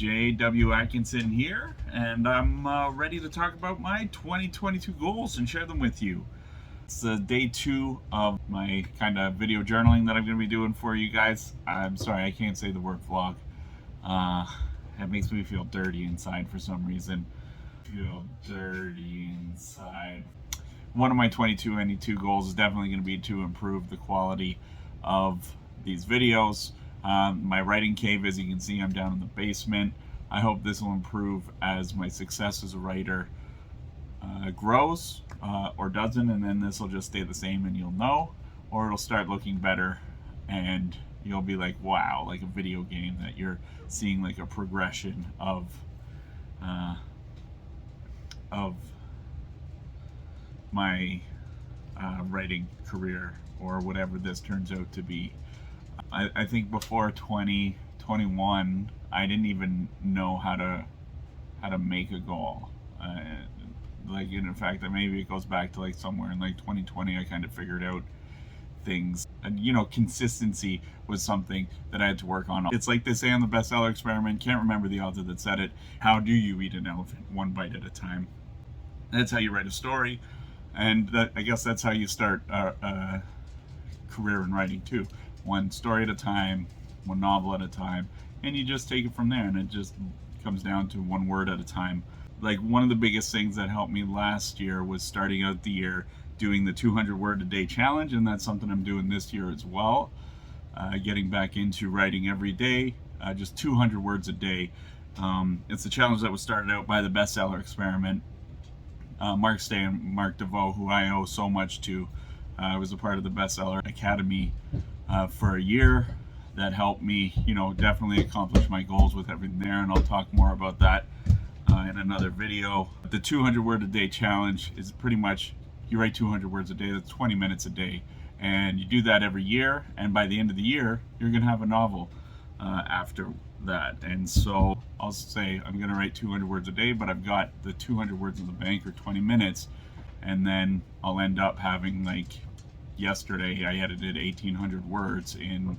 J.W. Atkinson here, and I'm ready to talk about my 2022 goals and share them with you. It's day 2 of my kind of video journaling that I'm going to be doing for you guys. I'm sorry, I can't say the word vlog. It makes me feel dirty inside for some reason. Feel dirty inside. One of my 2022 goals is definitely going to be to improve the quality of these videos. My writing cave, as you can see, I'm down in the basement. I hope this will improve as my success as a writer grows or doesn't, and then this will just stay the same and you'll know, or it'll start looking better and you'll be like, wow, like a video game that you're seeing like a progression of my writing career or whatever this turns out to be. I think before 2021, I didn't even know how to make a goal. Like, in fact, maybe it goes back to like somewhere in like 2020, I kind of figured out things. And consistency was something that I had to work on. It's like they say on the bestseller experiment, can't remember the author that said it, how do you eat an elephant? One bite at a time. That's how you write a story, and I guess that's how you start a career in writing too. One story at a time, one novel at a time, and you just take it from there, and it just comes down to one word at a time. Like, one of the biggest things that helped me last year was starting out the year doing the 200 word a day challenge, and that's something I'm doing this year as well. Getting back into writing every day, just 200 words a day. It's a challenge that was started out by the bestseller experiment. Mark Stay and Mark DeVoe, who I owe so much to. I was a part of the Bestseller Academy for a year. That helped me, definitely accomplish my goals with everything there, and I'll talk more about that in another video. The 200 word a day challenge is pretty much, you write 200 words a day, that's 20 minutes a day, and you do that every year, and by the end of the year, you're gonna have a novel after that. And so I'll say I'm gonna write 200 words a day, but I've got the 200 words in the bank, or 20 minutes, and then I'll end up having, like, yesterday I edited 1,800 words in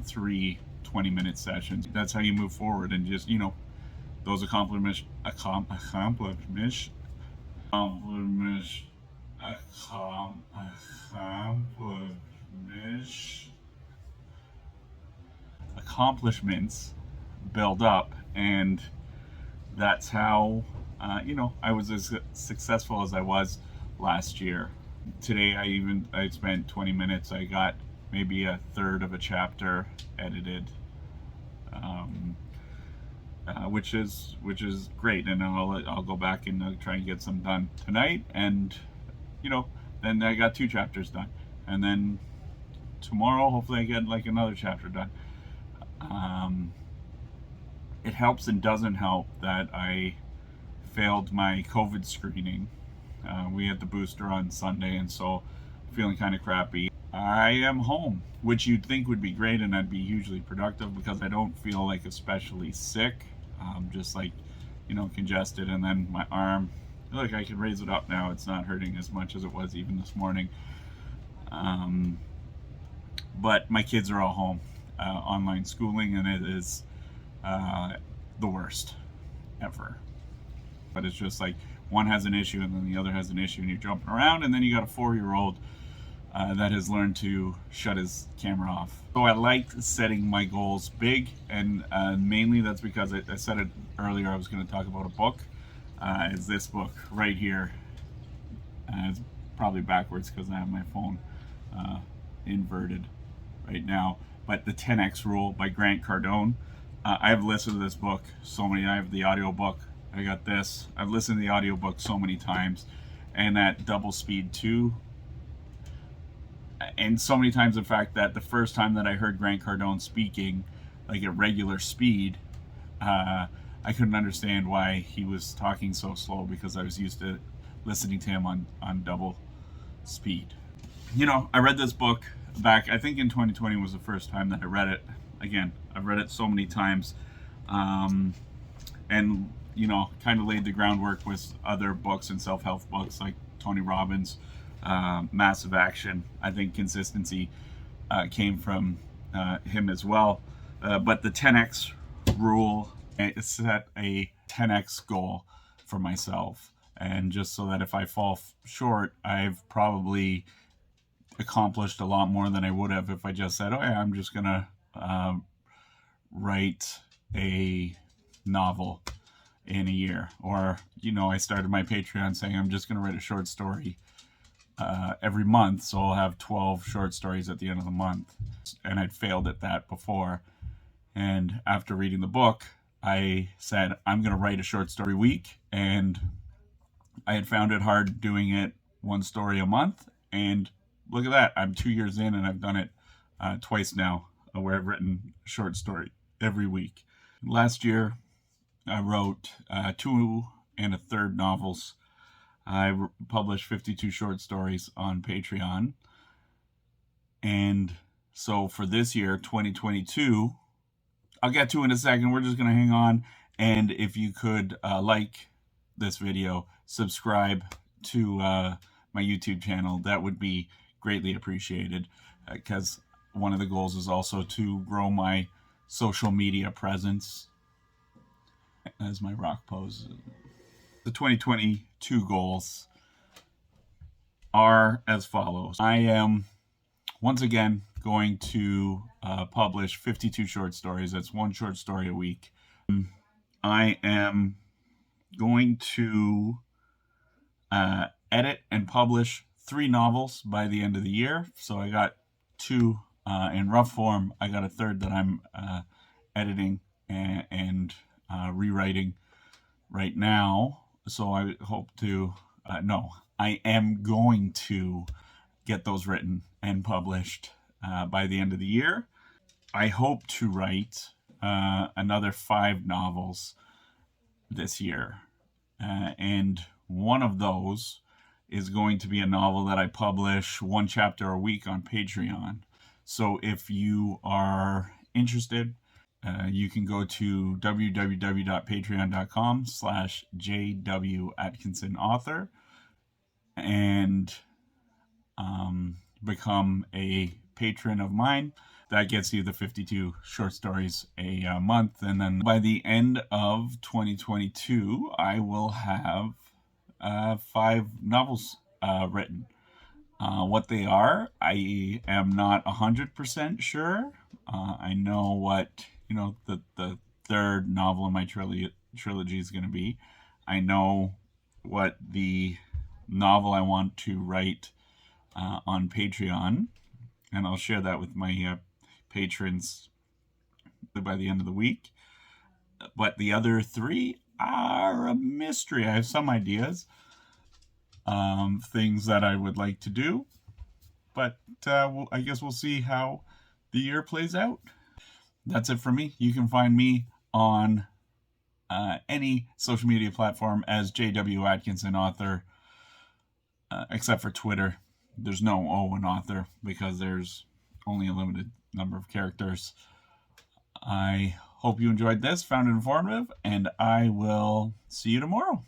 3 20-minute sessions. That's how you move forward, and just those accomplishments build up, and that's how I was as successful as I was last year. Today I spent 20 minutes. I got maybe a third of a chapter edited, which is great, and I'll go back and try and get some done tonight, and then I got 2 chapters done, and then tomorrow hopefully I get like another chapter done. It helps and doesn't help that I failed my COVID screening. We had the booster on Sunday, and so feeling kind of crappy. I am home, which you'd think would be great, and I'd be hugely productive because I don't feel like especially sick. Just like congested, and then my arm, look, I can raise it up now. It's not hurting as much as it was even this morning. But my kids are all home, online schooling, and it is the worst ever. But it's just like one has an issue and then the other has an issue, and you're jumping around, and then you got a 4-year-old that has learned to shut his camera off. So I like setting my goals big, and mainly that's because I said it earlier, I was going to talk about a book. It's this book right here. It's probably backwards because I have my phone inverted right now, but The 10X Rule by Grant Cardone. I've listened to this book so many. I have the audiobook. I got this. I've listened to the audiobook so many times, and at double speed too. And so many times, in fact, that the first time that I heard Grant Cardone speaking, like at regular speed, I couldn't understand why he was talking so slow, because I was used to listening to him on double speed. I read this book back, I think in 2020 was the first time that I read it. Again, I've read it so many times, and kind of laid the groundwork with other books and self-help books like Tony Robbins, Massive Action. I think consistency came from him as well. But the 10x rule, I set a 10x goal for myself. And just so that if I fall short, I've probably accomplished a lot more than I would have if I just said, oh, yeah, I'm just going to write a novel in a year. Or, I started my Patreon saying I'm just going to write a short story every month, so I'll have 12 short stories at the end of the month. And I'd failed at that before. And after reading the book, I said, I'm going to write a short story week. And I had found it hard doing it one story a month. And look at that. I'm 2 years in and I've done it twice now, where I've written a short story every week. Last year, I wrote 2 1/3 novels. I published 52 short stories on Patreon. And so for this year, 2022, I'll get to in a second. We're just going to hang on. And if you could like this video, subscribe to my YouTube channel, that would be greatly appreciated, because one of the goals is also to grow my social media presence. As my rock pose. The 2022 goals are as follows. I am once again going to publish 52 short stories. That's one short story a week. I am going to edit and publish 3 novels by the end of the year. So I got 2 in rough form. I got a third that I'm editing and rewriting right now. So I hope to, I am going to get those written and published by the end of the year. I hope to write another 5 novels this year. And one of those is going to be a novel that I publish 1 chapter a week on Patreon. So if you are interested, you can go to www.patreon.com/JWAtkinsonAuthor and become a patron of mine. That gets you the 52 short stories a month. And then by the end of 2022, I will have 5 novels written. What they are, I am not 100% sure. I know what, the third novel in my trilogy is going to be. I know what the novel I want to write on Patreon, and I'll share that with my patrons by the end of the week. But the other 3 are a mystery. I have some ideas, things that I would like to do, but I guess we'll see how the year plays out. That's it for me. You can find me on any social media platform as J.W. Atkinson Author, except for Twitter. There's no O in author because there's only a limited number of characters. I hope you enjoyed this, found it informative, and I will see you tomorrow.